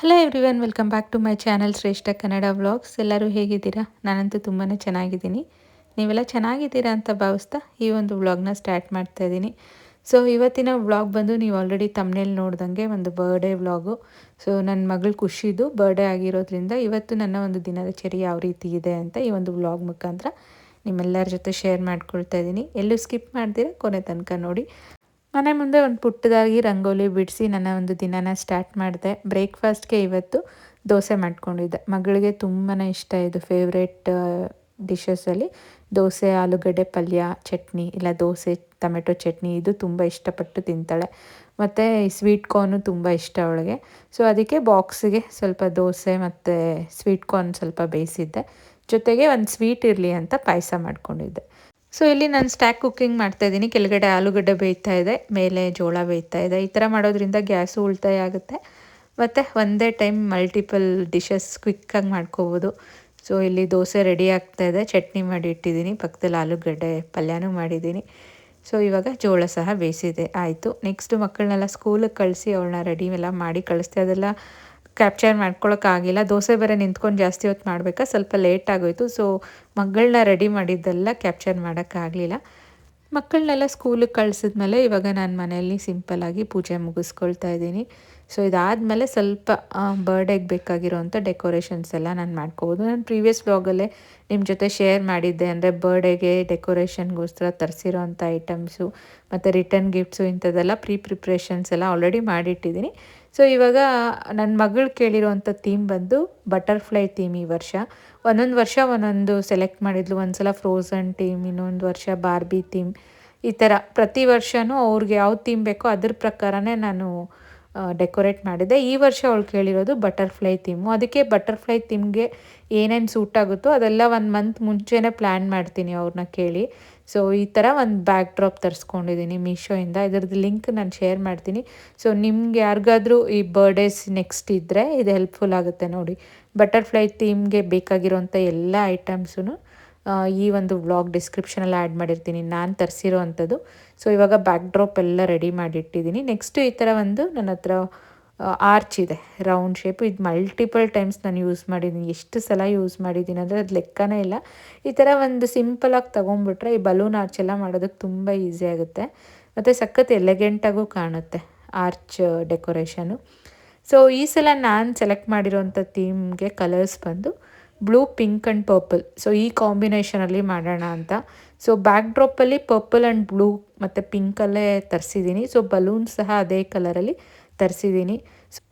Hello everyone, welcome back to my channel Shreshta Kannada vlogs. ಎಲ್ಲರೂ ಹೇಗಿದ್ದೀರಾ? ನಾನಂತೂ ತುಂಬಾ ಚೆನ್ನಾಗಿದ್ದೀನಿ. ನೀವೆಲ್ಲ ಚೆನ್ನಾಗಿದ್ದೀರಾ ಅಂತ ಭಾವಿಸ್ತಾ ಈ ಒಂದು ವ್ಲಾಗ್ನ ಸ್ಟಾರ್ಟ್ ಮಾಡ್ತಾ ಇದ್ದೀನಿ. ಸೊ ಇವತ್ತಿನ ವ್ಲಾಗ್ ಬಂದು ನೀವು ಆಲ್ರೆಡಿ ತಮ್ನೇಲಿ ನೋಡ್ದಂಗೆ ಒಂದು ಬರ್ಡೇ ವ್ಲಾಗು. ಸೊ ನನ್ನ ಮಗಳು ಖುಷಿದು ಬರ್ಡೇ ಆಗಿರೋದ್ರಿಂದ ಇವತ್ತು ನನ್ನ ಒಂದು ದಿನಚರಿ ಯಾವ ರೀತಿ ಇದೆ ಅಂತ ಈ ಒಂದು ವ್ಲಾಗ್ ಮುಖಾಂತರ ನಿಮ್ಮೆಲ್ಲರ ಜೊತೆ ಶೇರ್ ಮಾಡ್ಕೊಳ್ತಾ ಇದ್ದೀನಿ. ಎಲ್ಲೂ ಸ್ಕಿಪ್ ಮಾಡ್ತೀರಾ, ಕೊನೆ ತನಕ ನೋಡಿ. ಮನೆ ಮುಂದೆ ಒಂದು ಪುಟ್ಟದಾಗಿ ರಂಗೋಲಿ ಬಿಡಿಸಿ ನನ್ನ ಒಂದು ದಿನನ ಸ್ಟಾರ್ಟ್ ಮಾಡಿದೆ. ಬ್ರೇಕ್ಫಾಸ್ಟ್ಗೆ ಇವತ್ತು ದೋಸೆ ಮಾಡ್ಕೊಂಡಿದ್ದೆ. ಮಗಳಿಗೆ ತುಂಬಾ ಇಷ್ಟ, ಇದು ಫೇವ್ರೇಟ್ ಡಿಶಸಲ್ಲಿ ದೋಸೆ, ಆಲೂಗಡ್ಡೆ ಪಲ್ಯ, ಚಟ್ನಿ, ಇಲ್ಲ ದೋಸೆ ಟೊಮೆಟೊ ಚಟ್ನಿ, ಇದು ತುಂಬ ಇಷ್ಟಪಟ್ಟು ತಿಂತಾಳೆ. ಮತ್ತು ಸ್ವೀಟ್ ಕಾರ್ನು ತುಂಬ ಇಷ್ಟ ಅವಳಿಗೆ. ಸೊ ಅದಕ್ಕೆ ಬಾಕ್ಸಿಗೆ ಸ್ವಲ್ಪ ದೋಸೆ ಮತ್ತು ಸ್ವೀಟ್ ಕಾರ್ನ್ ಸ್ವಲ್ಪ ಬೇಯಿಸಿದ್ದೆ. ಜೊತೆಗೆ ಒಂದು ಸ್ವೀಟ್ ಇರಲಿ ಅಂತ ಪಾಯಸ ಮಾಡ್ಕೊಂಡಿದ್ದೆ. ಸೊ ಇಲ್ಲಿ ನಾನು ಸ್ಟ್ಯಾಕ್ ಕುಕ್ಕಿಂಗ್ ಮಾಡ್ತಾಯಿದ್ದೀನಿ. ಕೆಳಗಡೆ ಆಲೂಗಡ್ಡೆ ಬೇಯ್ತಾ ಇದೆ, ಮೇಲೆ ಜೋಳ ಬೇಯ್ತಾ ಇದೆ. ಈ ಥರ ಮಾಡೋದ್ರಿಂದ ಗ್ಯಾಸು ಉಳಿತಾಯ ಆಗುತ್ತೆ ಮತ್ತು ಒಂದೇ ಟೈಮ್ ಮಲ್ಟಿಪಲ್ ಡಿಶಸ್ ಕ್ವಿಕ್ಕಾಗಿ ಮಾಡ್ಕೋಬೋದು. ಸೊ ಇಲ್ಲಿ ದೋಸೆ ರೆಡಿ ಆಗ್ತಾಯಿದೆ, ಚಟ್ನಿ ಮಾಡಿ ಇಟ್ಟಿದ್ದೀನಿ, ಪಕ್ಕದಲ್ಲಿ ಆಲೂಗಡ್ಡೆ ಪಲ್ಯನೂ ಮಾಡಿದ್ದೀನಿ. ಸೊ ಇವಾಗ ಜೋಳ ಸಹ ಬೇಯಿಸಿದೆ, ಆಯಿತು. ನೆಕ್ಸ್ಟು ಮಕ್ಕಳನ್ನೆಲ್ಲ ಸ್ಕೂಲಿಗೆ ಕಳಿಸಿ ಅವಳನ್ನ ರೆಡಿ ಎಲ್ಲ ಮಾಡಿ ಕಳಿಸ್ತೆ. ಅದೆಲ್ಲ ಕ್ಯಾಪ್ಚರ್ ಮಾಡ್ಕೊಳಕ್ಕಾಗಿಲ್ಲ. ದೋಸೆ ಬೇರೆ ನಿಂತ್ಕೊಂಡು ಜಾಸ್ತಿ ಹೊತ್ತು ಮಾಡಬೇಕಾ, ಸ್ವಲ್ಪ ಲೇಟ್ ಆಗೋಯಿತು. ಸೊ ಮಗಳನ್ನ ರೆಡಿ ಮಾಡಿದ್ದೆಲ್ಲ ಕ್ಯಾಪ್ಚರ್ ಮಾಡೋಕ್ಕಾಗಲಿಲ್ಲ. ಮಕ್ಕಳನ್ನೆಲ್ಲ ಸ್ಕೂಲಿಗೆ ಕಳಿಸಿದ್ಮೇಲೆ ಇವಾಗ ನಾನು ಮನೆಯಲ್ಲಿ ಸಿಂಪಲ್ಲಾಗಿ ಪೂಜೆ ಮುಗಿಸ್ಕೊಳ್ತಾ ಇದ್ದೀನಿ. ಸೊ ಇದಾದಮೇಲೆ ಸ್ವಲ್ಪ ಬರ್ಡೇಗೆ ಬೇಕಾಗಿರೋವಂಥ ಡೆಕೋರೇಷನ್ಸ್ ಎಲ್ಲ ನಾನು ಮಾಡ್ಕೋಬೋದು. ನಾನು ಪ್ರೀವಿಯಸ್ ವ್ಲಾಗಲ್ಲೇ ನಿಮ್ಮ ಜೊತೆ ಶೇರ್ ಮಾಡಿದ್ದೆ, ಅಂದರೆ ಬರ್ಡೇಗೆ ಡೆಕೋರೇಷನ್ಗೋಸ್ಕರ ತರಿಸಿರೋ ಅಂಥ ಐಟಮ್ಸು ಮತ್ತು ರಿಟರ್ನ್ ಗಿಫ್ಟ್ಸು ಇಂಥದ್ದೆಲ್ಲ ಪ್ರಿಪ್ರೇಷನ್ಸ್ ಎಲ್ಲ ಆಲ್ರೆಡಿ ಮಾಡಿಟ್ಟಿದ್ದೀನಿ. ಸೊ ಇವಾಗ ನನ್ನ ಮಗಳು ಕೇಳಿರೋವಂಥ ಥೀಮ್ ಬಂದು ಬಟರ್ಫ್ಲೈ ಥೀಮ್ ಈ ವರ್ಷ. ಒಂದೊಂದು ವರ್ಷ ಒಂದೊಂದು ಸೆಲೆಕ್ಟ್ ಮಾಡಿದ್ಲು. ಒಂದು ಸಲ ಫ್ರೋಝನ್ ಥೀಮ್, ಇನ್ನೊಂದು ವರ್ಷ ಬಾರ್ಬಿ ಥೀಮ್. ಈ ಥರ ಪ್ರತಿ ವರ್ಷವೂ ಅವ್ರಿಗೆ ಯಾವ ಥೀಮ್ ಬೇಕೋ ಅದ್ರ ಪ್ರಕಾರನೇ ನಾನು ಡೆಕೋರೇಟ್ ಮಾಡಿದ್ದೆ. ಈ ವರ್ಷ ಅವಳು ಕೇಳಿರೋದು ಬಟರ್ಫ್ಲೈ ಥೀಮು. ಅದಕ್ಕೆ ಬಟರ್ಫ್ಲೈ ಥೀಮ್ಗೆ ಏನೇನು ಸೂಟ್ ಆಗುತ್ತೋ ಅದೆಲ್ಲ 1 ಮಂತ್ ಮುಂಚೆನೇ ಪ್ಲ್ಯಾನ್ ಮಾಡ್ತೀನಿ ಅವ್ರನ್ನ ಕೇಳಿ. ಸೊ ಈ ಥರ ಒಂದು ಬ್ಯಾಕ್ ಡ್ರಾಪ್ ತರಿಸ್ಕೊಂಡಿದ್ದೀನಿ ಮೀಶೋಯಿಂದ. ಇದರದ್ದು ಲಿಂಕ್ ನಾನು ಶೇರ್ ಮಾಡ್ತೀನಿ. ಸೊ ನಿಮ್ಗೆ ಯಾರಿಗಾದ್ರೂ ಈ ಬರ್ಡೇಸ್ ನೆಕ್ಸ್ಟ್ ಇದ್ದರೆ ಇದು ಹೆಲ್ಪ್ಫುಲ್ ಆಗುತ್ತೆ ನೋಡಿ. ಬಟರ್ಫ್ಲೈ ಥೀಮ್ಗೆ ಬೇಕಾಗಿರೋಂಥ ಎಲ್ಲ ಐಟಮ್ಸೂ ಈ ಒಂದು ವ್ಲಾಗ್ ಡಿಸ್ಕ್ರಿಪ್ಷನಲ್ಲಿ ಆ್ಯಡ್ ಮಾಡಿರ್ತೀನಿ, ನಾನು ತರಿಸಿರೋ ಅಂಥದ್ದು. ಸೊ ಇವಾಗ ಬ್ಯಾಕ್ ಡ್ರಾಪ್ ಎಲ್ಲ ರೆಡಿ ಮಾಡಿಟ್ಟಿದ್ದೀನಿ. ನೆಕ್ಸ್ಟು ಈ ಥರ ಒಂದು ನನ್ನ ಹತ್ರ ಆರ್ಚ್ ಇದೆ, ರೌಂಡ್ ಶೇಪು. ಇದು ಮಲ್ಟಿಪಲ್ ಟೈಮ್ಸ್ ನಾನು ಯೂಸ್ ಮಾಡಿದ್ದೀನಿ. ಎಷ್ಟು ಸಲ ಯೂಸ್ ಮಾಡಿದ್ದೀನಿ ಅಂದರೆ ಅದು ಲೆಕ್ಕನೇ ಇಲ್ಲ. ಈ ಥರ ಒಂದು ಸಿಂಪಲಾಗಿ ತೊಗೊಂಡ್ಬಿಟ್ರೆ ಈ ಬಲೂನ್ ಆರ್ಚ್ ಎಲ್ಲ ಮಾಡೋದಕ್ಕೆ ತುಂಬ ಈಸಿ ಆಗುತ್ತೆ ಮತ್ತು ಸಖತ್ ಎಲೆಗೆಂಟಾಗೂ ಕಾಣುತ್ತೆ ಆರ್ಚ್ ಡೆಕೋರೇಷನು. ಸೊ ಈ ಸಲ ನಾನು ಸೆಲೆಕ್ಟ್ ಮಾಡಿರೋಂಥ ಥೀಮ್ಗೆ ಕಲರ್ಸ್ ಬಂದು blue, pink and purple. So ಈ ಕಾಂಬಿನೇಷನಲ್ಲಿ ಮಾಡೋಣ ಅಂತ. ಸೊ ಬ್ಯಾಕ್ ಡ್ರಾಪಲ್ಲಿ ಪರ್ಪಲ್ ಆ್ಯಂಡ್ ಬ್ಲೂ ಮತ್ತು ಪಿಂಕಲ್ಲೇ ತರಿಸಿದ್ದೀನಿ. ಸೊ ಬಲೂನ್ಸ್ ಸಹ ಅದೇ ಕಲರಲ್ಲಿ ತರಿಸಿದ್ದೀನಿ.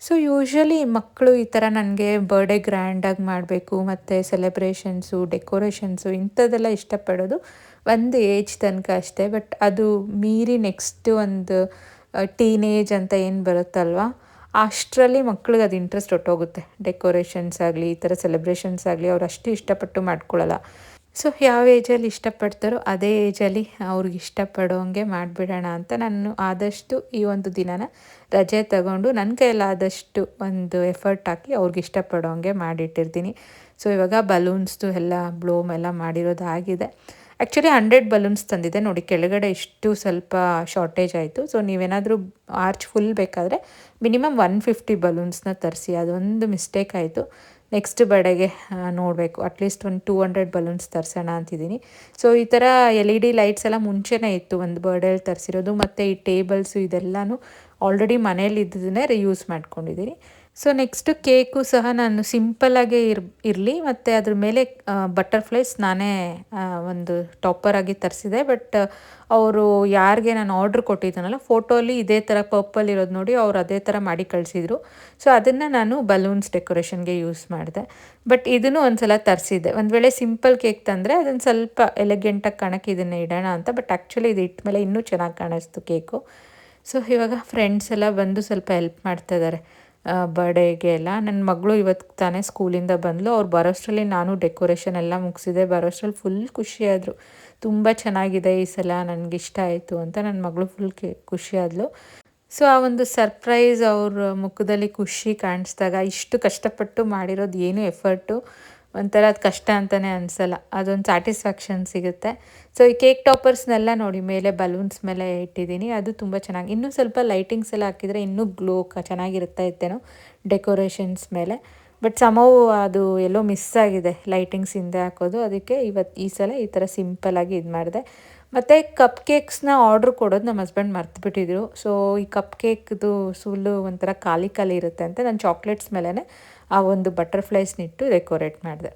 ಸೊ ಯೂಶ್ವಲಿ ಮಕ್ಕಳು ಈ ಥರ ನನಗೆ ಬರ್ಡೇ ಗ್ರ್ಯಾಂಡಾಗಿ ಮಾಡಬೇಕು ಮತ್ತು ಸೆಲೆಬ್ರೇಷನ್ಸು, ಡೆಕೋರೇಷನ್ಸು ಇಂಥದ್ದೆಲ್ಲ ಇಷ್ಟಪಡೋದು ಒಂದು ಏಜ್ ತನಕ ಅಷ್ಟೇ. ಬಟ್ ಅದು ಮೀರಿ ನೆಕ್ಸ್ಟ್ ಒಂದು ಟೀನೇಜ್ ಅಂತ ಏನು ಬರುತ್ತಲ್ವ, ಅಷ್ಟರಲ್ಲಿ ಮಕ್ಳಿಗೆ ಅದು ಇಂಟ್ರೆಸ್ಟ್ ಹೊಟ್ಟೋಗುತ್ತೆ. ಡೆಕೋರೇಷನ್ಸ್ ಆಗಲಿ, ಈ ಥರ ಸೆಲೆಬ್ರೇಷನ್ಸ್ ಆಗಲಿ ಅವ್ರು ಅಷ್ಟು ಇಷ್ಟಪಟ್ಟು ಮಾಡ್ಕೊಳ್ಳಲ್ಲ. ಸೊ ಯಾವ ಏಜಲ್ಲಿ ಇಷ್ಟಪಡ್ತಾರೋ ಅದೇ ಏಜಲ್ಲಿ ಅವ್ರಿಗೆ ಇಷ್ಟಪಡೋಂಗೆ ಮಾಡಿಬಿಡೋಣ ಅಂತ ನಾನು ಆದಷ್ಟು ಈ ಒಂದು ದಿನನ ರಜೆ ತಗೊಂಡು ನನ್ನ ಕೈಯಲ್ಲಾದಷ್ಟು ಒಂದು ಎಫರ್ಟ್ ಹಾಕಿ ಅವ್ರಿಗೆ ಇಷ್ಟಪಡೋಂಗೆ ಮಾಡಿಟ್ಟಿರ್ತೀನಿ. ಸೊ ಇವಾಗ ಬಲೂನ್ಸ್ದು ಎಲ್ಲ ಬ್ಲೋಮ್ ಎಲ್ಲ ಮಾಡಿರೋದಾಗಿದೆ. ಆ್ಯಕ್ಚುಲಿ 100 ಬಲೂನ್ಸ್ ತಂದಿದ್ದೆ ನೋಡಿ, ಕೆಳಗಡೆ ಇಷ್ಟು ಸ್ವಲ್ಪ ಶಾರ್ಟೇಜ್ ಆಯಿತು. ಸೊ ನೀವೇನಾದರೂ ಆರ್ಚ್ ಫುಲ್ ಬೇಕಾದರೆ ಮಿನಿಮಮ್ 150 ಬಲೂನ್ಸ್ನ ತರಿಸಿ. ಅದೊಂದು ಮಿಸ್ಟೇಕ್ ಆಯಿತು. ನೆಕ್ಸ್ಟ್ ಬರ್ಡೇಗೆ ನೋಡಬೇಕು, ಅಟ್ಲೀಸ್ಟ್ ಒಂದು 200 ಬಲೂನ್ಸ್ ತರಿಸೋಣ ಅಂತಿದ್ದೀನಿ. ಸೊ ಈ ಥರ LED ಲೈಟ್ಸ್ ಎಲ್ಲ ಮುಂಚೆನೇ ಇತ್ತು ಒಂದು ಬರ್ಡೇಲಿ ತರಿಸಿರೋದು. ಮತ್ತು ಈ ಟೇಬಲ್ಸು ಇದೆಲ್ಲನೂ ಆಲ್ರೆಡಿ ಮನೇಲಿ ಇದ್ದದನ್ನೇ ರಿಯೂಸ್ ಮಾಡ್ಕೊಂಡಿದ್ದೀನಿ. ಸೊ ನೆಕ್ಸ್ಟು ಕೇಕು ಸಹ ನಾನು ಸಿಂಪಲ್ಲಾಗೇ ಇರಲಿ ಮತ್ತು ಅದ್ರ ಮೇಲೆ ಬಟರ್ಫ್ಲೈಸ್ ನಾನೇ ಒಂದು ಟಾಪರಾಗಿ ತರಿಸಿದೆ. ಬಟ್ ಅವರು ಯಾರಿಗೆ ನಾನು ಆರ್ಡ್ರ್ ಕೊಟ್ಟಿದ್ದೀನಲ್ಲ, ಫೋಟೋಲಿ ಇದೇ ಥರ ಪರ್ಪಲ್ ಇರೋದು ನೋಡಿ ಅವ್ರು ಅದೇ ಥರ ಮಾಡಿ ಕಳಿಸಿದ್ರು. ಸೊ ಅದನ್ನು ನಾನು ಬಲೂನ್ಸ್ ಡೆಕೋರೇಷನ್ಗೆ ಯೂಸ್ ಮಾಡಿದೆ. ಬಟ್ ಇದನ್ನು ಒಂದು ಸಲ ತರಿಸಿದ್ದೆ. ಒಂದು ವೇಳೆ ಸಿಂಪಲ್ ಕೇಕ್ ತಂದರೆ ಅದನ್ನು ಸ್ವಲ್ಪ ಎಲೆಗೆಂಟಾಗಿ ಕಾಣೋಕ್ಕೆ ಇದನ್ನು ಇಡೋಣ ಅಂತ. ಬಟ್ ಆ್ಯಕ್ಚುಲಿ ಇದು ಇಟ್ಟ ಮೇಲೆ ಇನ್ನೂ ಚೆನ್ನಾಗಿ ಕಾಣಿಸ್ತು ಕೇಕು. ಸೊ ಇವಾಗ ಫ್ರೆಂಡ್ಸ್ ಎಲ್ಲ ಬಂದು ಸ್ವಲ್ಪ ಹೆಲ್ಪ್ ಮಾಡ್ತಾಯಿದ್ದಾರೆ ಬರ್ಡೇಗೆ ಎಲ್ಲ. ನನ್ನ ಮಗಳು ಇವತ್ತು ತಾನೇ ಸ್ಕೂಲಿಂದ ಬಂದಳು. ಅವ್ರು ಬರೋಷ್ಟರಲ್ಲಿ ನಾನು ಡೆಕೋರೇಷನ್ ಎಲ್ಲ ಮುಗಿಸಿದೆ. ಬರೋಷ್ಟರಲ್ಲಿ ಫುಲ್ ಖುಷಿಯಾದರು, ತುಂಬ ಚೆನ್ನಾಗಿದೆ ಈ ಸಲ, ನನಗಿಷ್ಟ ಆಯಿತು ಅಂತ. ನನ್ನ ಮಗಳು ಫುಲ್ ಖುಷಿಯಾದಳು. ಸೊ ಆ ಒಂದು ಸರ್ಪ್ರೈಸ್ ಅವ್ರ ಮುಖದಲ್ಲಿ ಖುಷಿ ಕಾಣಿಸ್ದಾಗ ಇಷ್ಟು ಕಷ್ಟಪಟ್ಟು ಮಾಡಿರೋದು ಏನು ಎಫರ್ಟು ಒಂಥರ ಅದು ಕಷ್ಟ ಅಂತಲೇ ಅನಿಸಲ್ಲ, ಅದೊಂದು ಸ್ಯಾಟಿಸ್ಫ್ಯಾಕ್ಷನ್ ಸಿಗುತ್ತೆ. ಸೊ ಈ ಕೇಕ್ ಟಾಪರ್ಸ್ನೆಲ್ಲ ನೋಡಿ ಮೇಲೆ ಬಲೂನ್ಸ್ ಮೇಲೆ ಇಟ್ಟಿದ್ದೀನಿ, ಅದು ತುಂಬ ಚೆನ್ನಾಗಿ. ಇನ್ನೂ ಸ್ವಲ್ಪ ಲೈಟಿಂಗ್ಸ್ ಎಲ್ಲ ಹಾಕಿದರೆ ಇನ್ನೂ ಗ್ಲೋ ಚೆನ್ನಾಗಿರುತ್ತಾ ಇತ್ತೇನೋ. ಡೆಕೋರೇಷನ್ಸ್ ಮೇಲೆ. ಬಟ್ ಸಮೌ ಅದು ಎಲ್ಲೋ ಮಿಸ್ ಆಗಿದೆ ಲೈಟಿಂಗ್ಸ್ ಹಿಂದೆ ಹಾಕೋದು. ಅದಕ್ಕೆ ಈ ಸಲ ಈ ಥರ ಸಿಂಪಲ್ಲಾಗಿ ಇದು ಮಾಡಿದೆ. ಮತ್ತು ಕಪ್ ಕೇಕ್ಸ್ನ ಆರ್ಡ್ರ್ ಕೊಡೋದು ನಮ್ಮ ಹಸ್ಬೆಂಡ್ ಮರ್ತುಬಿಟ್ಟಿದ್ರು. ಸೊ ಈ ಕಪ್ ಕೇಕ್ದು ಫುಲ್ಲು ಒಂಥರ ಖಾಲಿ ಖಾಲಿ ಇರುತ್ತೆ ಅಂತ ನಾನು ಚಾಕ್ಲೇಟ್ಸ್ ಮೇಲೇ ಆ ಒಂದು ಬಟರ್ಫ್ಲೈಸ್ನಿಟ್ಟು ಡೆಕೋರೇಟ್ ಮಾಡಿದೆ.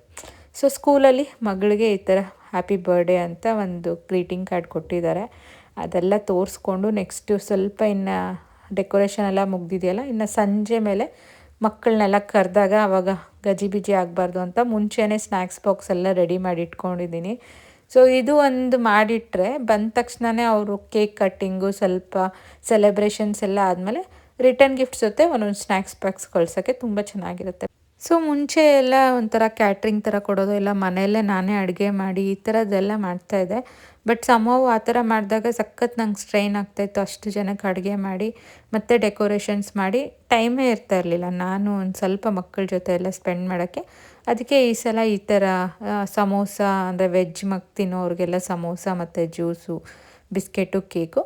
ಸೊ ಸ್ಕೂಲಲ್ಲಿ ಮಗಳಿಗೆ ಈ ಥರ ಹ್ಯಾಪಿ ಬರ್ಡೇ ಅಂತ ಒಂದು ಗ್ರೀಟಿಂಗ್ ಕಾರ್ಡ್ ಕೊಟ್ಟಿದ್ದಾರೆ. ಅದೆಲ್ಲ ತೋರಿಸ್ಕೊಂಡು ನೆಕ್ಸ್ಟು ಸ್ವಲ್ಪ ಇನ್ನು ಡೆಕೋರೇಷನ್ ಎಲ್ಲ ಮುಗ್ದಿದೆಯಲ್ಲ, ಇನ್ನು ಸಂಜೆ ಮೇಲೆ ಮಕ್ಕಳನ್ನೆಲ್ಲ ಕರೆದಾಗ ಆವಾಗ ಗಜಿಬಿಜಿ ಆಗಬಾರ್ದು ಅಂತ ಮುಂಚೆನೇ ಸ್ನ್ಯಾಕ್ಸ್ ಬಾಕ್ಸ್ ಎಲ್ಲ ರೆಡಿ ಮಾಡಿ ಇಟ್ಕೊಂಡಿದ್ದೀನಿ. ಸೊ ಇದು ಒಂದು ಮಾಡಿಟ್ರೆ ಬಂದ ತಕ್ಷಣವೇ ಅವರು ಕೇಕ್ ಕಟ್ಟಿಂಗು ಸ್ವಲ್ಪ ಸೆಲೆಬ್ರೇಷನ್ಸ್ ಎಲ್ಲ ಆದಮೇಲೆ ರಿಟರ್ನ್ ಗಿಫ್ಟ್ಸ್ ಜೊತೆ ಒಂದೊಂದು ಸ್ನ್ಯಾಕ್ಸ್ ಬಾಕ್ಸ್ ಕಳ್ಸೋಕ್ಕೆ ತುಂಬ ಚೆನ್ನಾಗಿರುತ್ತೆ. ಸೊ ಮುಂಚೆ ಎಲ್ಲ ಒಂಥರ ಕ್ಯಾಟ್ರಿಂಗ್ ಥರ ಕೊಡೋದು, ಇಲ್ಲ ಮನೆಯಲ್ಲೇ ನಾನೇ ಅಡುಗೆ ಮಾಡಿ ಈ ಥರದ್ದೆಲ್ಲ ಮಾಡ್ತಾಯಿದ್ದೆ. ಬಟ್ ಸಮವ್ ಆ ಥರ ಮಾಡಿದಾಗ ಸಖತ್ ನಂಗೆ ಸ್ಟ್ರೈನ್ ಆಗ್ತಾಯಿತ್ತು. ಅಷ್ಟು ಜನಕ್ಕೆ ಅಡುಗೆ ಮಾಡಿ ಮತ್ತು ಡೆಕೋರೇಷನ್ಸ್ ಮಾಡಿ ಟೈಮೇ ಇರ್ತಾ ಇರಲಿಲ್ಲ ನಾನು ಒಂದು ಸ್ವಲ್ಪ ಮಕ್ಕಳ ಜೊತೆ ಎಲ್ಲ ಸ್ಪೆಂಡ್ ಮಾಡೋಕ್ಕೆ. ಅದಕ್ಕೆ ಈ ಸಲ ಈ ಥರ ಸಮೋಸ ಅಂದರೆ ವೆಜ್ ತಿನ್ನೋರಿಗೆಲ್ಲ ಸಮೋಸ ಮತ್ತು juice, biscuit, cake,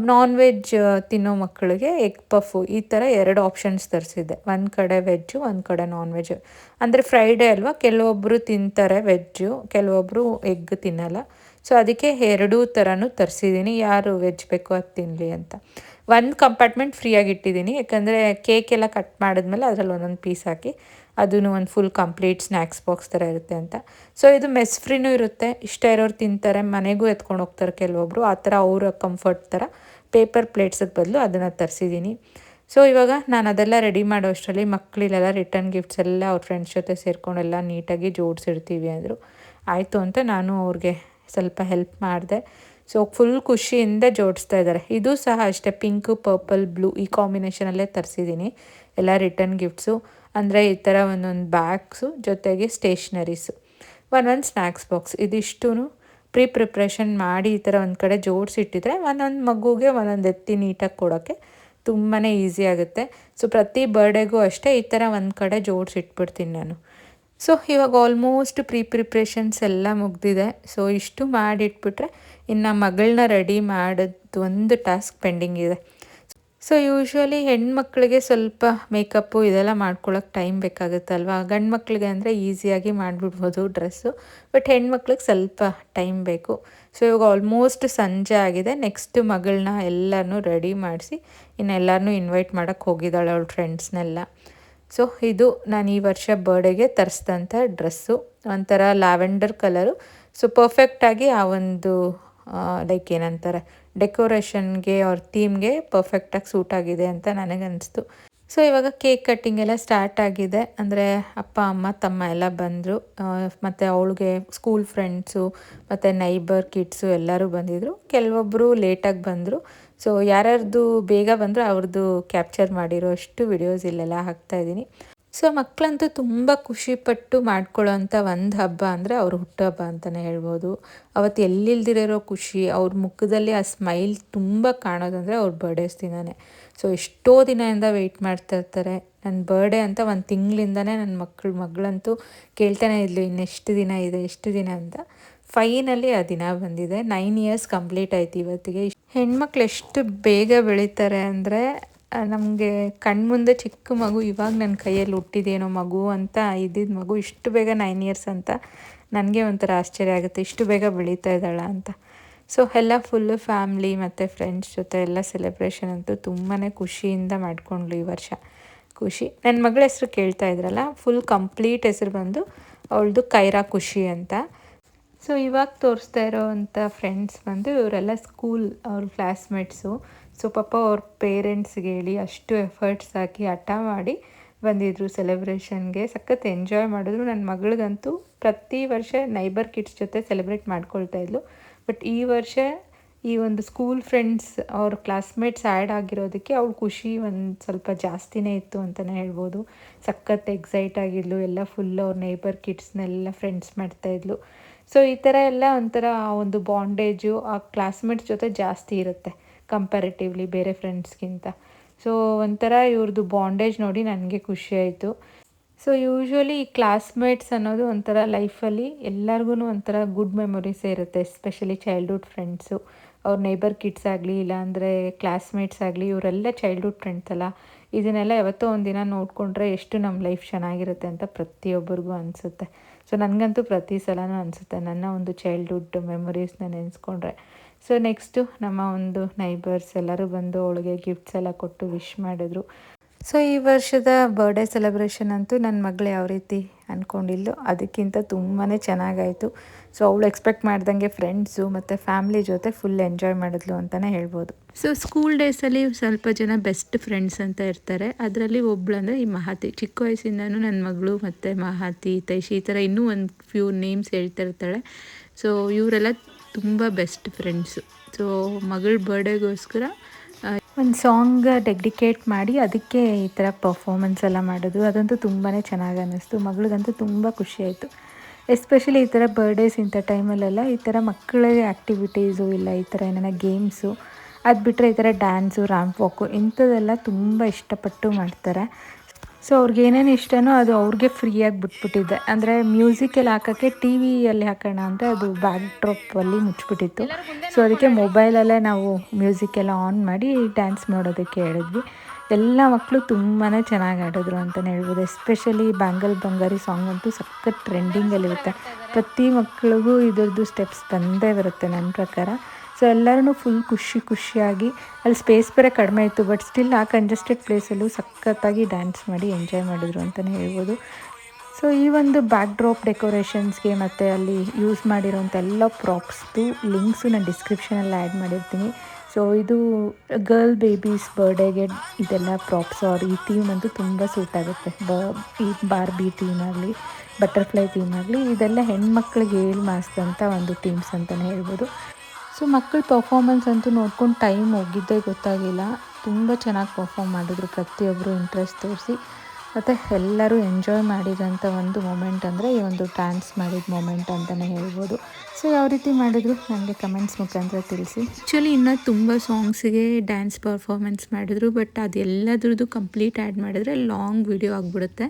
non veg ತಿನ್ನೋ ಮಕ್ಕಳಿಗೆ ಎಗ್ ಪಫು, ಈ ಥರ 2 ಆಪ್ಷನ್ಸ್ ತರಿಸಿದ್ದೆ. ಒಂದು ಕಡೆ ವೆಜ್ಜು, ಒಂದು ಕಡೆ ನಾನ್ ವೆಜ್ಜು. ಅಂದರೆ ಫ್ರೈಡೇ ಅಲ್ವಾ, ಕೆಲವೊಬ್ಬರು ತಿಂತಾರೆ ವೆಜ್ಜು, ಕೆಲವೊಬ್ಬರು ಎಗ್ ತಿನ್ನಲ್ಲ. ಸೊ ಅದಕ್ಕೆ 2 ಥರನೂ ತರಿಸಿದ್ದೀನಿ, ಯಾರು ವೆಜ್ ಬೇಕೋ ಅದು ತಿನ್ನಲಿ ಅಂತ. ಒಂದು ಕಂಪಾರ್ಟ್ಮೆಂಟ್ ಫ್ರೀಯಾಗಿ ಇಟ್ಟಿದ್ದೀನಿ, ಯಾಕಂದರೆ ಕೇಕೆಲ್ಲ ಕಟ್ ಮಾಡಿದ್ಮೇಲೆ ಅದರಲ್ಲಿ ಒಂದೊಂದು ಪೀಸ್ ಹಾಕಿ ಅದೂ ಒಂದು ಫುಲ್ ಕಂಪ್ಲೀಟ್ ಸ್ನ್ಯಾಕ್ಸ್ ಬಾಕ್ಸ್ ಥರ ಇರುತ್ತೆ ಅಂತ. ಸೊ ಇದು ಮೆಸ್ ಫ್ರೀನೂ ಇರುತ್ತೆ, ಇಷ್ಟ ಇರೋರು ತಿಂತಾರೆ, ಮನೆಗೂ ಎತ್ಕೊಂಡು ಹೋಗ್ತಾರೆ ಕೆಲವೊಬ್ಬರು. ಆ ಥರ ಅವರ ಕಂಫರ್ಟ್ ಥರ ಪೇಪರ್ ಪ್ಲೇಟ್ಸಿಗೆ ಬದಲು ಅದನ್ನು ತರಿಸಿದ್ದೀನಿ. ಸೊ ಇವಾಗ ನಾನು ಅದೆಲ್ಲ ರೆಡಿ ಮಾಡೋ ಅಷ್ಟರಲ್ಲಿ ಮಕ್ಕಳಿಗೆಲ್ಲ ರಿಟರ್ನ್ ಗಿಫ್ಟ್ಸ್ ಎಲ್ಲ ಅವ್ರ ಫ್ರೆಂಡ್ಸ್ ಜೊತೆ ಸೇರಿಕೊಂಡೆಲ್ಲ ನೀಟಾಗಿ ಜೋಡಿಸಿಡ್ತೀವಿ ಅಂದರು. ಆಯಿತು ಅಂತ ನಾನು ಅವ್ರಿಗೆ ಸ್ವಲ್ಪ ಹೆಲ್ಪ್ ಮಾಡಿದೆ. ಸೊ ಫುಲ್ ಖುಷಿಯಿಂದ ಜೋಡಿಸ್ತಾ ಇದ್ದಾರೆ. ಇದು ಸಹ ಅಷ್ಟೇ ಪಿಂಕು, ಪರ್ಪಲ್, ಬ್ಲೂ ಈ ಕಾಂಬಿನೇಷನಲ್ಲೇ ತರಿಸಿದ್ದೀನಿ ಎಲ್ಲ ರಿಟರ್ನ್ ಗಿಫ್ಟ್ಸು. ಅಂದರೆ ಈ ಥರ ಒಂದೊಂದು ಬ್ಯಾಗ್ಸು ಜೊತೆಗೆ ಸ್ಟೇಷ್ನರೀಸು, ಒಂದೊಂದು ಸ್ನ್ಯಾಕ್ಸ್ ಬಾಕ್ಸ್, ಇದಿಷ್ಟೂ ಪ್ರಿಪ್ರೇಷನ್ ಮಾಡಿ ಈ ಥರ ಒಂದು ಕಡೆ ಜೋಡಿಸಿಟ್ಟಿದ್ರೆ ಒಂದೊಂದು ಮಗುಗೆ ಒಂದೊಂದು ಎತ್ತಿ ನೀಟಾಗಿ ಕೊಡೋಕ್ಕೆ ತುಂಬಾ ಈಸಿ ಆಗುತ್ತೆ. ಸೊ ಪ್ರತಿ ಬರ್ಡೇಗೂ ಅಷ್ಟೇ ಈ ಥರ ಒಂದು ಕಡೆ ಜೋಡಿಸಿಟ್ಬಿಡ್ತೀನಿ ನಾನು. ಸೊ ಇವಾಗ ಆಲ್ಮೋಸ್ಟ್ ಪ್ರಿಪ್ರೇಷನ್ಸ್ ಎಲ್ಲ ಮುಗ್ದಿದೆ. ಸೊ ಇಷ್ಟು ಮಾಡಿಟ್ಬಿಟ್ರೆ ಇನ್ನು ಮಗಳನ್ನ ರೆಡಿ ಮಾಡೋದು ಒಂದು ಟಾಸ್ಕ್ ಪೆಂಡಿಂಗ್ ಇದೆ. ಸೊ ಯೂಶ್ವಲಿ ಹೆಣ್ಮಕ್ಳಿಗೆ ಸ್ವಲ್ಪ ಮೇಕಪ್ಪು ಇದೆಲ್ಲ ಮಾಡ್ಕೊಳ್ಳೋಕೆ ಟೈಮ್ ಬೇಕಾಗುತ್ತಲ್ವ. ಗಂಡು ಮಕ್ಕಳಿಗೆ ಅಂದರೆ ಈಸಿಯಾಗಿ ಮಾಡಿಬಿಡ್ಬೋದು ಡ್ರೆಸ್ಸು, ಬಟ್ ಹೆಣ್ಮಕ್ಳಿಗೆ ಸ್ವಲ್ಪ ಟೈಮ್ ಬೇಕು. ಸೊ ಇವಾಗ ಆಲ್ಮೋಸ್ಟ್ ಸಂಜೆ ಆಗಿದೆ. ನೆಕ್ಸ್ಟ್ ಮಗಳನ್ನ ಎಲ್ಲನೂ ರೆಡಿ ಮಾಡಿಸಿ ಇನ್ನೆಲ್ಲರನ್ನೂ ಇನ್ವೈಟ್ ಮಾಡೋಕ್ಕೆ ಹೋಗಿದ್ದಾಳೆ ಅವಳ ಫ್ರೆಂಡ್ಸ್ನೆಲ್ಲ. ಸೊ ಇದು ನಾನು ಈ ವರ್ಷ ಬರ್ಡೇಗೆ ತರಿಸಿದಂಥ ಡ್ರೆಸ್ಸು, ಒಂಥರ ಲ್ಯಾವೆಂಡರ್ ಕಲರು. ಸೊ ಪರ್ಫೆಕ್ಟಾಗಿ ಆ ಒಂದು ಲೈಕ್ ಏನಂತಾರೆ ಡೆಕೋರೇಷನ್ಗೆ ಅವ್ರ ಥೀಮ್ಗೆ ಪರ್ಫೆಕ್ಟಾಗಿ ಸೂಟ್ ಆಗಿದೆ ಅಂತ ನನಗನ್ನಿಸ್ತು. ಸೊ ಇವಾಗ ಕೇಕ್ ಕಟ್ಟಿಂಗ್ ಎಲ್ಲ ಸ್ಟಾರ್ಟ್ ಆಗಿದೆ. ಅಂದರೆ ಅಪ್ಪ, ಅಮ್ಮ, ತಮ್ಮ ಎಲ್ಲ ಬಂದರು. ಮತ್ತು ಅವಳಿಗೆ ಸ್ಕೂಲ್ ಫ್ರೆಂಡ್ಸು ಮತ್ತು ನೈಬರ್ ಕಿಡ್ಸು ಎಲ್ಲರೂ ಬಂದಿದ್ದರು. ಕೆಲವೊಬ್ಬರು ಲೇಟಾಗಿ ಬಂದರು. ಸೊ ಯಾರ್ಯಾರ್ದು ಬೇಗ ಬಂದರೂ ಅವ್ರದ್ದು ಕ್ಯಾಪ್ಚರ್ ಮಾಡಿರೋ ಅಷ್ಟು ವಿಡಿಯೋಸ್ ಇಲ್ಲೆಲ್ಲ ಹಾಕ್ತಾಯಿದ್ದೀನಿ. ಸೊ ಮಕ್ಕಳಂತೂ ತುಂಬ ಖುಷಿಪಟ್ಟು ಮಾಡ್ಕೊಳ್ಳೋವಂಥ ಒಂದು ಹಬ್ಬ ಅಂದರೆ ಅವ್ರ ಹುಟ್ಟುಹಬ್ಬ ಅಂತಲೇ ಹೇಳ್ಬೋದು. ಅವತ್ತು ಎಲ್ಲಿಲ್ದಿರೋ ಖುಷಿ ಅವ್ರ ಮುಖದಲ್ಲಿ ಆ ಸ್ಮೈಲ್ ತುಂಬ ಕಾಣೋದಂದರೆ ಅವ್ರ ಬರ್ಡೇಸ್ ದಿನವೇ. ಸೊ ಎಷ್ಟೋ ದಿನದಿಂದ ವೆಯ್ಟ್ ಮಾಡ್ತಾ ಇರ್ತಾರೆ. ನನ್ನ ಬರ್ಡೇ ಅಂತ ಒಂದು ತಿಂಗಳಿಂದನೇ ನನ್ನ ಮಗಳಂತೂ ಕೇಳ್ತಾನೆ ಇದ್ಲು, ಇನ್ನೆಷ್ಟು ದಿನ ಇದೆ, ಎಷ್ಟು ದಿನ ಅಂತ. ಫೈನಲಿ ಆ ದಿನ ಬಂದಿದೆ. 9 ಇಯರ್ಸ್ ಕಂಪ್ಲೀಟ್ ಆಯ್ತು ಇವತ್ತಿಗೆ. ಹೆಣ್ಮಕ್ಳು ಎಷ್ಟು ಬೇಗ ಬೆಳೀತಾರೆ ಅಂದರೆ ನಮಗೆ ಕಣ್ಮುಂದೆ ಚಿಕ್ಕ ಮಗು ಇವಾಗ ನನ್ನ ಕೈಯಲ್ಲಿ ಹುಟ್ಟಿದೇನೋ ಮಗು ಅಂತ ಇದ್ದಿದ್ದ ಮಗು ಇಷ್ಟು ಬೇಗ 9 ಇಯರ್ಸ್ ಅಂತ ನನಗೆ ಒಂಥರ ಆಶ್ಚರ್ಯ ಆಗುತ್ತೆ, ಇಷ್ಟು ಬೇಗ ಬೆಳೀತಾ ಇದ್ದಾಳ ಅಂತ. ಸೊ ಎಲ್ಲ ಫುಲ್ಲು ಫ್ಯಾಮ್ಲಿ ಮತ್ತು ಫ್ರೆಂಡ್ಸ್ ಜೊತೆ ಎಲ್ಲ ಸೆಲೆಬ್ರೇಷನ್ ಅಂತೂ ತುಂಬಾ ಖುಷಿಯಿಂದ ಮಾಡಿಕೊಂಡ್ಳು ಈ ವರ್ಷ. ಖುಷಿ. ನನ್ನ ಮಗಳ ಹೆಸರು ಕೇಳ್ತಾ ಇದ್ರಲ್ಲ, ಫುಲ್ ಕಂಪ್ಲೀಟ್ ಹೆಸರು ಬಂದು ಅವಳದು ಕೈರಾ ಖುಷಿ ಅಂತ. ಸೊ ಇವಾಗ ತೋರಿಸ್ತಾ ಇರೋವಂಥ ಫ್ರೆಂಡ್ಸ್ ಬಂದು ಇವರೆಲ್ಲ ಸ್ಕೂಲ್ ಅವ್ರ ಕ್ಲಾಸ್ಮೇಟ್ಸು. ಸೊ ಪಾಪ ಅವ್ರ ಪೇರೆಂಟ್ಸ್ಗೆ ಹೇಳಿ ಅಷ್ಟು ಎಫರ್ಟ್ಸ್ ಹಾಕಿ ಹಠ ಮಾಡಿ ಬಂದಿದ್ದರು ಸೆಲೆಬ್ರೇಷನ್ಗೆ. ಸಖತ್ ಎಂಜಾಯ್ ಮಾಡಿದ್ರು. ನನ್ನ ಮಗಳಿಗಂತೂ ಪ್ರತಿ ವರ್ಷ ನೈಬರ್ ಕಿಡ್ಸ್ ಜೊತೆ ಸೆಲೆಬ್ರೇಟ್ ಮಾಡ್ಕೊಳ್ತಾಯಿದ್ಲು. ಬಟ್ ಈ ವರ್ಷ ಈ ಒಂದು ಸ್ಕೂಲ್ ಫ್ರೆಂಡ್ಸ್ ಅವ್ರ ಕ್ಲಾಸ್ಮೇಟ್ಸ್ ಆ್ಯಡ್ ಆಗಿರೋದಕ್ಕೆ ಅವಳು ಖುಷಿ ಒಂದು ಸ್ವಲ್ಪ ಜಾಸ್ತಿನೇ ಇತ್ತು ಅಂತಲೇ ಹೇಳ್ಬೋದು. ಸಖತ್ ಎಕ್ಸೈಟ್ ಆಗಿದ್ಲು. ಎಲ್ಲ ಫುಲ್ ಅವ್ರ ನೈಬರ್ ಕಿಡ್ಸ್ನೆಲ್ಲ ಫ್ರೆಂಡ್ಸ್ ಮಾಡ್ತಾಯಿದ್ಲು. ಸೊ ಈ ಥರ ಎಲ್ಲ ಒಂಥರ ಒಂದು ಬಾಂಡೇಜು ಆ ಕ್ಲಾಸ್ಮೇಟ್ಸ್ ಜೊತೆ ಜಾಸ್ತಿ ಇರುತ್ತೆ ಕಂಪ್ಯಾರಿಟಿವ್ಲಿ ಬೇರೆ ಫ್ರೆಂಡ್ಸ್ಗಿಂತ. ಸೊ ಒಂಥರ ಇವ್ರದ್ದು ಬಾಂಡೇಜ್ ನೋಡಿ ನನಗೆ ಖುಷಿ ಆಯಿತು. ಸೊ ಯೂಶ್ವಲಿ ಈ ಕ್ಲಾಸ್ಮೇಟ್ಸ್ ಅನ್ನೋದು ಒಂಥರ ಲೈಫಲ್ಲಿ ಎಲ್ಲರಿಗೂ ಒಂಥರ ಗುಡ್ ಮೆಮೊರೀಸೇ ಇರುತ್ತೆ. ಎಸ್ಪೆಷಲಿ ಚೈಲ್ಡ್ಹುಡ್ ಫ್ರೆಂಡ್ಸು, ಅವ್ರ ನೇಬರ್ ಕಿಡ್ಸ್ ಆಗಲಿ ಇಲ್ಲಾಂದರೆ ಕ್ಲಾಸ್ಮೇಟ್ಸ್ ಆಗಲಿ, ಇವರೆಲ್ಲ ಚೈಲ್ಡ್ಹುಡ್ ಫ್ರೆಂಡ್ಸ್ ಅಲ್ಲ. ಇದನ್ನೆಲ್ಲ ಯಾವತ್ತೋ ಒಂದಿನ ನೋಡಿಕೊಂಡ್ರೆ ಎಷ್ಟು ನಮ್ಮ ಲೈಫ್ ಚೆನ್ನಾಗಿರುತ್ತೆ ಅಂತ ಪ್ರತಿಯೊಬ್ಬರಿಗೂ ಅನಿಸುತ್ತೆ. ಸೊ ನನಗಂತೂ ಪ್ರತಿ ಸಲವೂ ಅನಿಸುತ್ತೆ ನನ್ನ ಒಂದು ಚೈಲ್ಡ್ಹುಡ್ ಮೆಮೊರೀಸ್ನ ನೆನೆಸ್ಕೊಂಡ್ರೆ. ಸೊ ನೆಕ್ಸ್ಟು ನಮ್ಮ ಒಂದು ನೈಬರ್ಸ್ ಎಲ್ಲರೂ ಬಂದು ಅವಳಿಗೆ ಗಿಫ್ಟ್ಸ್ ಎಲ್ಲ ಕೊಟ್ಟು ವಿಶ್ ಮಾಡಿದ್ರು. ಸೊ ಈ ವರ್ಷದ ಬರ್ಡೇ ಸೆಲೆಬ್ರೇಷನ್ ಅಂತೂ ನನ್ನ ಮಗಳು ಯಾವ ರೀತಿ ಅಂದ್ಕೊಂಡಿದ್ಲು ಅದಕ್ಕಿಂತ ತುಂಬಾ ಚೆನ್ನಾಗಾಯಿತು. ಸೊ ಅವಳು ಎಕ್ಸ್ಪೆಕ್ಟ್ ಮಾಡ್ದಂಗೆ ಫ್ರೆಂಡ್ಸು ಮತ್ತು ಫ್ಯಾಮ್ಲಿ ಜೊತೆ ಫುಲ್ ಎಂಜಾಯ್ ಮಾಡಿದ್ಲು ಅಂತಲೇ ಹೇಳ್ಬೋದು. ಸೊ ಸ್ಕೂಲ್ ಡೇಸಲ್ಲಿ ಸ್ವಲ್ಪ ಜನ ಬೆಸ್ಟ್ ಫ್ರೆಂಡ್ಸ್ ಅಂತ ಇರ್ತಾರೆ. ಅದರಲ್ಲಿ ಒಬ್ಳಂದರೆ ಈ ಮಹಾತಿ. ಚಿಕ್ಕ ವಯಸ್ಸಿಂದನೂ ನನ್ನ ಮಗಳು ಮತ್ತು ಮಹಾತಿ, ತೈಷಿ ಈ ಥರ ಇನ್ನೂ ಒಂದು ಫ್ಯೂ ನೇಮ್ಸ್ ಹೇಳ್ತಾ ಇರ್ತಾಳೆ. ಸೊ ಇವರೆಲ್ಲ ತುಂಬ ಬೆಸ್ಟ್ ಫ್ರೆಂಡ್ಸು. ಸೊ ಮಗಳ ಬರ್ಡೇಗೋಸ್ಕರ ಒಂದು ಸಾಂಗ್ ಡೆಡಿಕೇಟ್ ಮಾಡಿ ಅದಕ್ಕೆ ಈ ಥರ ಪರ್ಫಾರ್ಮೆನ್ಸ್ ಎಲ್ಲ ಮಾಡಿದ್ರು. ಅದಂತೂ ತುಂಬಾ ಚೆನ್ನಾಗಿ ಅನ್ನಿಸ್ತು. ಮಗಳಿಗಂತೂ ತುಂಬ ಖುಷಿಯಾಯಿತು. ಎಸ್ಪೆಷಲಿ ಈ ಥರ ಬರ್ಡೇಸ್ ಇಂಥ ಟೈಮಲ್ಲೆಲ್ಲ ಈ ಥರ ಮಕ್ಕಳಿಗೆ ಆ್ಯಕ್ಟಿವಿಟೀಸು ಇಲ್ಲ ಈ ಥರ ಏನಾರ ಗೇಮ್ಸು ಅದು ಬಿಟ್ಟರೆ ಈ ಥರ ಡ್ಯಾನ್ಸು, ರ್ಯಾಂಪ್ ವಾಕು ಇಂಥದ್ದೆಲ್ಲ ತುಂಬ ಇಷ್ಟಪಟ್ಟು ಮಾಡ್ತಾರೆ. ಸೊ ಅವ್ರಿಗೆ ಏನೇನು ಇಷ್ಟನೋ ಅದು ಅವ್ರಿಗೆ ಫ್ರೀಯಾಗಿ ಬಿಟ್ಬಿಟ್ಟಿದ್ದೆ. ಅಂದರೆ ಮ್ಯೂಸಿಕೆಲ್ಲ ಹಾಕೋಕ್ಕೆ ಟಿ ವಿಯಲ್ಲಿ ಹಾಕೋಣ ಅಂದರೆ ಅದು ಬ್ಯಾಕ್ ಡ್ರಾಪಲ್ಲಿ ಮುಚ್ಚಿಬಿಟ್ಟಿತ್ತು. ಸೊ ಅದಕ್ಕೆ ಮೊಬೈಲಲ್ಲೇ ನಾವು ಮ್ಯೂಸಿಕೆಲ್ಲ ಆನ್ ಮಾಡಿ ಡ್ಯಾನ್ಸ್ ಮಾಡೋದಕ್ಕೆ ಹೇಳಿದ್ವಿ. ಎಲ್ಲ ಮಕ್ಕಳು ತುಂಬಾ ಚೆನ್ನಾಗಿ ಆಡಿದ್ರು ಅಂತಲೇ ಹೇಳ್ಬೋದು. ಎಸ್ಪೆಷಲಿ ಬ್ಯಾಂಗಲ್ ಬಂಗಾರಿ ಸಾಂಗ್ ಅಂತೂ ಸಖತ್ ಟ್ರೆಂಡಿಂಗಲ್ಲಿರುತ್ತೆ. ಪ್ರತಿ ಮಕ್ಕಳಿಗೂ ಇದ್ರದ್ದು ಸ್ಟೆಪ್ಸ್ ಬಂದೇ ಬರುತ್ತೆ ನನ್ನ ಪ್ರಕಾರ. ಸೊ ಎಲ್ಲರೂ ಫುಲ್ ಖುಷಿಯಾಗಿ ಅಲ್ಲಿ ಸ್ಪೇಸ್ ಬೇರೆ ಕಡಿಮೆ ಇತ್ತು ಬಟ್ ಸ್ಟಿಲ್ ಆ ಕಂಜೆಸ್ಟೆಡ್ ಪ್ಲೇಸಲ್ಲೂ ಸಖತ್ತಾಗಿ ಡ್ಯಾನ್ಸ್ ಮಾಡಿ ಎಂಜಾಯ್ ಮಾಡಿದ್ರು ಅಂತಲೇ ಹೇಳ್ಬೋದು. ಸೊ ಈ ಒಂದು ಬ್ಯಾಕ್ ಡ್ರಾಪ್ ಡೆಕೋರೇಷನ್ಸ್ಗೆ ಮತ್ತು ಅಲ್ಲಿ ಯೂಸ್ ಮಾಡಿರೋಂಥ ಎಲ್ಲ ಪ್ರಾಪ್ಸ್ದು ಲಿಂಕ್ಸು ನಾನು ಡಿಸ್ಕ್ರಿಪ್ಷನಲ್ಲಿ ಆ್ಯಡ್ ಮಾಡಿರ್ತೀನಿ. ಸೊ ಇದು ಗರ್ಲ್ ಬೇಬೀಸ್ ಬರ್ಡೇಗೆ ಇದೆಲ್ಲ ಪ್ರಾಪ್ಸ್ ಆರ್ ಈ ಥೀಮ್ ಅಂತೂ ತುಂಬ ಸೂಟ್ ಆಗುತ್ತೆ. ಈ ಬಾರ್ಬಿ ಥೀಮ್ ಆಗಲಿ, ಬಟರ್ಫ್ಲೈ ಥೀಮ್ ಆಗಲಿ ಇದೆಲ್ಲ ಹೆಣ್ಮಕ್ಳಿಗೆ ಹೇಳಿ ಮಾಡಿಸಿದಂಥ ಒಂದು ಥೀಮ್ಸ್ ಅಂತಲೇ ಹೇಳ್ಬೋದು. ಸೊ ಮಕ್ಕಳ ಪರ್ಫಾರ್ಮೆನ್ಸ್ ಅಂತೂ ನೋಡ್ಕೊಂಡು ಟೈಮ್ ಹೋಗಿದ್ದೇ ಗೊತ್ತಾಗಿಲ್ಲ. ತುಂಬ ಚೆನ್ನಾಗಿ ಪರ್ಫಾರ್ಮ್ ಮಾಡಿದ್ರು. ಪ್ರತಿಯೊಬ್ಬರು ಇಂಟ್ರೆಸ್ಟ್ ತೋರಿಸಿ ಮತ್ತು ಎಲ್ಲರೂ ಎಂಜಾಯ್ ಮಾಡಿರೋಂಥ ಒಂದು ಮೂಮೆಂಟ್ ಅಂದರೆ ಈ ಒಂದು ಡ್ಯಾನ್ಸ್ ಮಾಡಿದ ಮೂಮೆಂಟ್ ಅಂತಲೇ ಹೇಳ್ಬೋದು. ಸೊ ಯಾವ ರೀತಿ ಮಾಡಿದ್ರು ನನಗೆ ಕಮೆಂಟ್ಸ್ ಮುಖಾಂತರ ತಿಳಿಸಿ. ಆ್ಯಕ್ಚುಲಿ ಇನ್ನೂ ತುಂಬ ಸಾಂಗ್ಸಿಗೆ ಡ್ಯಾನ್ಸ್ ಪರ್ಫಾರ್ಮೆನ್ಸ್ ಮಾಡಿದ್ರು ಬಟ್ ಅದೆಲ್ಲದ್ರದ್ದು ಕಂಪ್ಲೀಟ್ ಆ್ಯಡ್ ಮಾಡಿದ್ರೆ ಲಾಂಗ್ ವಿಡಿಯೋ ಆಗಿಬಿಡುತ್ತೆ.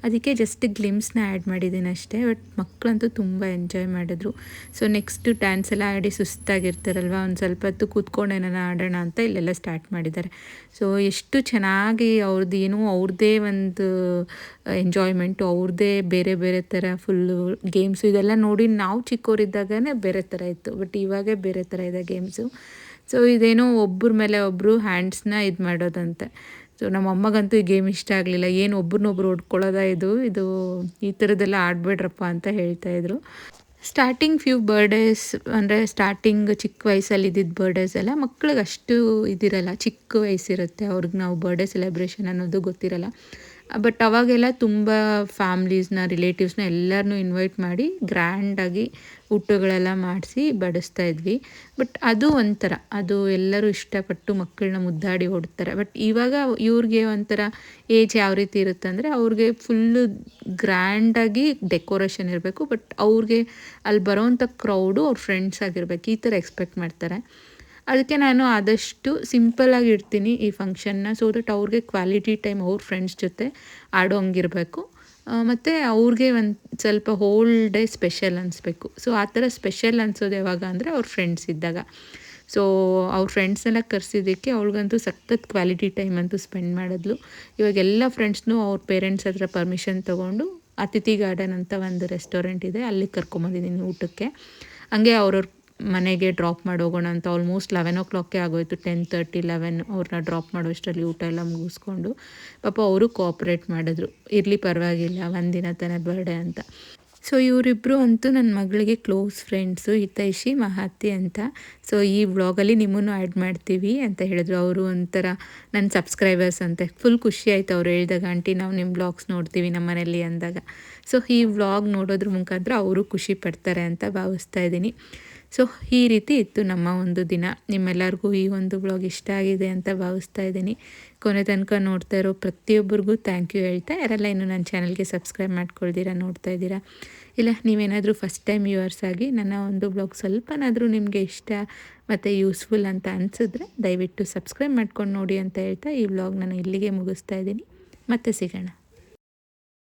ಅದಕ್ಕೆ ಜಸ್ಟ್ ಗ್ಲಿಮ್ಸ್ನ ಆ್ಯಡ್ ಮಾಡಿದ್ದೀನಿ ಅಷ್ಟೇ. ಬಟ್ ಮಕ್ಕಳಂತೂ ತುಂಬ ಎಂಜಾಯ್ ಮಾಡಿದ್ರು. ಸೊ ನೆಕ್ಸ್ಟು ಡ್ಯಾನ್ಸ್ ಎಲ್ಲ ಆಡಿ ಸುಸ್ತಾಗಿರ್ತಾರಲ್ವ, ಒಂದು ಸ್ವಲ್ಪ ಹೊತ್ತು ಕೂತ್ಕೊಂಡು ಏನಾರ ಆಡೋಣ ಅಂತ ಇಲ್ಲೆಲ್ಲ ಸ್ಟಾರ್ಟ್ ಮಾಡಿದ್ದಾರೆ. ಸೊ ಎಷ್ಟು ಚೆನ್ನಾಗಿ ಅವ್ರದ್ದು ಏನೋ ಅವ್ರದ್ದೇ ಒಂದು ಎಂಜಾಯ್ಮೆಂಟು, ಅವ್ರದ್ದೇ ಬೇರೆ ಬೇರೆ ಥರ ಫುಲ್ಲು ಗೇಮ್ಸು ಇದೆಲ್ಲ ನೋಡಿ ನಾವು ಚಿಕ್ಕವರಿದ್ದಾಗನೇ ಬೇರೆ ಥರ ಇತ್ತು ಬಟ್ ಇವಾಗೇ ಬೇರೆ ಥರ ಇದೆ ಗೇಮ್ಸು. ಸೊ ಇದೇನೋ ಒಬ್ಬರ ಮೇಲೆ ಒಬ್ಬರು ಹ್ಯಾಂಡ್ಸ್ನ ಇದು ಮಾಡೋದಂತೆ. ಸೊ ನಮ್ಮ ಅಮ್ಮಗಂತೂ ಈ ಗೇಮ್ ಇಷ್ಟ ಆಗಲಿಲ್ಲ. ಏನು ಒಬ್ರನ್ನೊಬ್ರು ಹೊಡ್ಕೊಳ್ಳೋದ ಇದು ಈ ಥರದ್ದೆಲ್ಲ ಆಡಬೇಡ್ರಪ್ಪ ಅಂತ ಹೇಳ್ತಾಯಿದ್ರು. ಸ್ಟಾರ್ಟಿಂಗ್ ಫ್ಯೂ ಬರ್ಡೇಸ್ ಅಂದರೆ ಸ್ಟಾರ್ಟಿಂಗ್ ಚಿಕ್ಕ ವಯಸ್ಸಲ್ಲಿ ಇದ್ದಿದ್ದು ಬರ್ಡೇಸ್ ಎಲ್ಲ ಮಕ್ಳಿಗೆ ಅಷ್ಟು ಇದಿರಲ್ಲ, ಚಿಕ್ಕ ವಯಸ್ಸಿರುತ್ತೆ ಅವ್ರಿಗೆ. ನಾವು ಬರ್ಡೇ ಸೆಲೆಬ್ರೇಷನ್ ಅನ್ನೋದು ಗೊತ್ತಿರಲ್ಲ. ಬಟ್ ಅವಾಗೆಲ್ಲ ತುಂಬ ಫ್ಯಾಮ್ಲೀಸ್ನ, ರಿಲೇಟಿವ್ಸ್ನ ಎಲ್ಲರನ್ನೂ ಇನ್ವೈಟ್ ಮಾಡಿ ಗ್ರ್ಯಾಂಡಾಗಿ ಊಟಗಳೆಲ್ಲ ಮಾಡಿಸಿ ಬಡಿಸ್ತಾ ಇದ್ವಿ. ಬಟ್ ಅದು ಒಂಥರ, ಅದು ಎಲ್ಲರೂ ಇಷ್ಟಪಟ್ಟು ಮಕ್ಕಳನ್ನ ಮುದ್ದಾಡಿ ಓಡ್ತಾರೆ. ಬಟ್ ಇವಾಗ ಇವ್ರಿಗೆ ಒಂಥರ ಏಜ್ ಯಾವ ರೀತಿ ಇರುತ್ತೆ ಅಂದರೆ ಅವ್ರಿಗೆ ಫುಲ್ಲು ಗ್ರ್ಯಾಂಡಾಗಿ ಡೆಕೋರೇಷನ್ ಇರಬೇಕು. ಬಟ್ ಅವ್ರಿಗೆ ಅಲ್ಲಿ ಬರೋವಂಥ ಕ್ರೌಡು ಅವ್ರ ಫ್ರೆಂಡ್ಸ್ ಆಗಿರ್ಬೇಕು, ಈ ಥರ ಎಕ್ಸ್ಪೆಕ್ಟ್ ಮಾಡ್ತಾರೆ. ಅದಕ್ಕೆ ನಾನು ಆದಷ್ಟು ಸಿಂಪಲ್ಲಾಗಿ ಇಡ್ತೀನಿ ಈ ಫಂಕ್ಷನ್ನ. ಸೊ ದಟ್ ಅವ್ರಿಗೆ ಕ್ವಾಲಿಟಿ ಟೈಮ್ ಅವ್ರ ಫ್ರೆಂಡ್ಸ್ ಜೊತೆ ಆಡೋಂಗಿರಬೇಕು. ಮತ್ತು ಅವ್ರಿಗೆ ಒಂದು ಸ್ವಲ್ಪ ಹೋಲ್ ಡೇ ಸ್ಪೆಷಲ್ ಅನಿಸ್ಬೇಕು. ಸೊ ಆ ಥರ ಸ್ಪೆಷಲ್ ಅನಿಸೋದು ಯಾವಾಗ ಅಂದರೆ ಅವ್ರ ಫ್ರೆಂಡ್ಸ್ ಇದ್ದಾಗ. ಸೊ ಅವ್ರ ಫ್ರೆಂಡ್ಸ್ನೆಲ್ಲ ಕರೆಸಿದ್ದಕ್ಕೆ ಅವಳಿಗಂತೂ ಸಖತ್ ಕ್ವಾಲಿಟಿ ಟೈಮ್ ಅಂತೂ ಸ್ಪೆಂಡ್ ಮಾಡಿದ್ಲು. ಇವಾಗ ಎಲ್ಲ ಫ್ರೆಂಡ್ಸ್ನೂ ಅವ್ರ ಪೇರೆಂಟ್ಸ್ ಹತ್ರ ಪರ್ಮಿಷನ್ ತೊಗೊಂಡು ಅತಿಥಿ ಗಾರ್ಡನ್ ಅಂತ ಒಂದು ರೆಸ್ಟೋರೆಂಟ್ ಇದೆ, ಅಲ್ಲಿಗೆ ಕರ್ಕೊಂಬಂದಿದ್ದೀನಿ ಊಟಕ್ಕೆ. ಹಂಗೆ ಅವ್ರವ್ರ ಮನೆಗೆ ಡ್ರಾಪ್ ಮಾಡಿ ಹೋಗೋಣ ಅಂತ ಆಲ್ಮೋಸ್ಟ್ 11 o'clock ಆಗೋಯಿತು. 10:30, 11 ಅವ್ರನ್ನ ಡ್ರಾಪ್ ಮಾಡೋಷ್ಟರಲ್ಲಿ ಊಟ ಎಲ್ಲ ಮುಗಿಸ್ಕೊಂಡು ಪಾಪ ಅವರು ಕೋಆಪ್ರೇಟ್ ಮಾಡಿದ್ರು. ಇರಲಿ ಪರವಾಗಿಲ್ಲ, ಒಂದಿನ ತಾನೇ ಬರ್ಡೇ ಅಂತ. ಸೊ ಇವರಿಬ್ಬರು ಅಂತೂ ನನ್ನ ಮಗಳಿಗೆ ಕ್ಲೋಸ್ ಫ್ರೆಂಡ್ಸು, ಹಿತೈಷಿ, ಮಹಾತಿ ಅಂತ. ಸೊ ಈ ವ್ಲಾಗಲ್ಲಿ ನಿಮ್ಮನ್ನು ಆ್ಯಡ್ ಮಾಡ್ತೀವಿ ಅಂತ ಹೇಳಿದ್ರು. ಅವರು ಒಂಥರ ನನ್ನ ಸಬ್ಸ್ಕ್ರೈಬರ್ಸ್ ಅಂತೆ. ಫುಲ್ ಖುಷಿ ಆಯಿತು ಅವ್ರು ಹೇಳಿದಾಗ, ಆಂಟಿ ನಾವು ನಿಮ್ಮ ವ್ಲಾಗ್ಸ್ ನೋಡ್ತೀವಿ ನಮ್ಮ ಮನೇಲಿ ಅಂದಾಗ. ಸೊ ಈ ವ್ಲಾಗ್ ನೋಡೋದ್ರ ಮುಖಾಂತರ ಅವರು ಖುಷಿ ಪಡ್ತಾರೆ ಅಂತ ಭಾವಿಸ್ತಾ ಇದ್ದೀನಿ. ಸೊ ಈ ರೀತಿ ಇತ್ತು ನಮ್ಮ ಒಂದು ದಿನ. ನಿಮ್ಮೆಲ್ಲರಿಗೂ ಈ ಒಂದು ವ್ಲಾಗ್ ಇಷ್ಟ ಆಗಿದೆ ಅಂತ ಭಾವಿಸ್ತಾ ಇದ್ದೀನಿ. ಕೊನೆ ತನಕ ನೋಡ್ತಾ ಇರೋ ಪ್ರತಿಯೊಬ್ಬರಿಗೂ ಥ್ಯಾಂಕ್ ಯು ಹೇಳ್ತಾ, ಯಾರೆಲ್ಲ ಇನ್ನೂ ನನ್ನ ಚಾನಲ್ಗೆ ಸಬ್ಸ್ಕ್ರೈಬ್ ಮಾಡ್ಕೊಳ್ತೀರಾ, ನೋಡ್ತಾ ಇದ್ದೀರಾ, ಇಲ್ಲ ನೀವೇನಾದರೂ ಫಸ್ಟ್ ಟೈಮ್ ವ್ಯೂವರ್ಸ್ ಆಗಿ ನನ್ನ ಒಂದು ವ್ಲಾಗ್ ಸ್ವಲ್ಪನಾದರೂ ನಿಮಗೆ ಇಷ್ಟ ಮತ್ತು ಯೂಸ್ಫುಲ್ ಅಂತ ಅನಿಸಿದ್ರೆ ದಯವಿಟ್ಟು ಸಬ್ಸ್ಕ್ರೈಬ್ ಮಾಡ್ಕೊಂಡು ನೋಡಿ ಅಂತ ಹೇಳ್ತಾ ಈ ವ್ಲಾಗ್ ನಾನು ಇಲ್ಲಿಗೆ ಮುಗಿಸ್ತಾ ಇದ್ದೀನಿ. ಮತ್ತೆ ಸಿಗೋಣ.